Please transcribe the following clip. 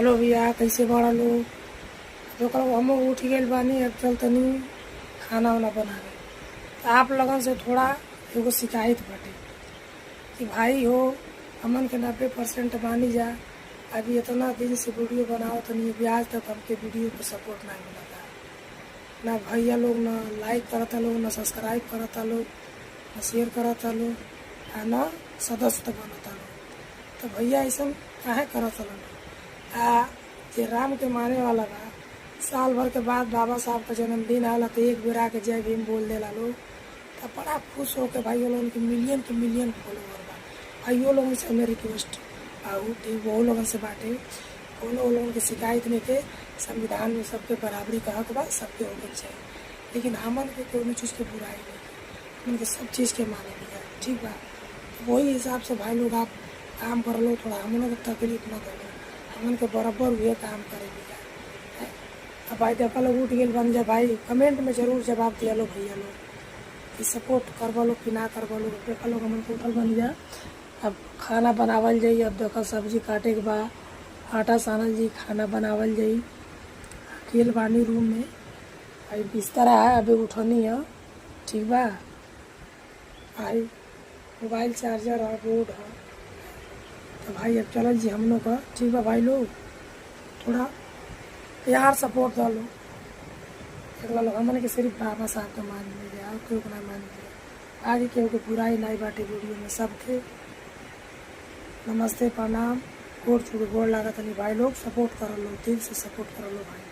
Hello भैया, कैसे बड़ा लोग। तो कल हम उठ गए बानी, अब चल तनी खाना वाना बनावे। तो आप लोगन से थोड़ा एगो शिकायत बाटे कि भाई हो, हमन के 90% मानी जा। अभी इतना दिन से वीडियो बनाओ तनी, अभी आज तक हमके वीडियो को सपोर्ट नहीं मिलता। ना भैया लोग ना लाइक करता लोग, ना सब्सक्राइब करता लोग, ना शेयर करता लोग, आ ना सदस्य बनता लोग। तो भैया ऐसा काहे करता लोग। जे राम के माने वाला बा, साल भर के बाद बाबा साहब का जन्मदिन आला तो एक बेर आके जय भीम बोल देला लोग। तो बड़ा खुश हो के भाई लोगन के मिलियन फॉलोवर बा। भाइयों लोगन से हमें रिक्वेस्ट वो लोगन से बाटे, वो लोगन के शिकायत नहीं के। संविधान में सबके बराबरी का हक बा, सबके होना चाहिए, लेकिन हमन के कोनो चीज़ के बुराई नहीं, हमन के सब चीज़ के माने लिया, ठीक बा। तो वही हिसाब से भाई लोग आप काम कर लो, थोड़ा हमन को तकलीफ न करो, हमन के बराबर हुए काम करे लिया। अब भाई देखा लोग उठ गए बन जा भाई, कमेंट में जरूर जवाब दिया लो भैया लोग कि सपोर्ट करवा लो कि ना करवा लो। देखा लोग हमन को उठल बन जा, अब खाना बनावल जाई। अब देखा सब्जी काटे के बाद आटा सानल जी, खाना बनावल जाई। अकेले बानी रूम में, भाई बिस्तरा है, अभी उठनी है, ठीक बा। भाई मोबाइल चार्जर और रोड है, तो भाई अब चलो जी हम लोग का, ठीक बा। भाई लोग थोड़ा प्यार सपोर्ट डालो। एक लोग हमने के सिर्फ बाबा साहब का मान लीजिए, और क्यों ना मान लीजिए। आगे केहू के बुराई नहीं बाटे वीडियो में। सबके नमस्ते, प्रणाम, गोड़ छू के गोड़ लागत नहीं। भाई लोग सपोर्ट कर लो, दिल से सपोर्ट कर लो भाई।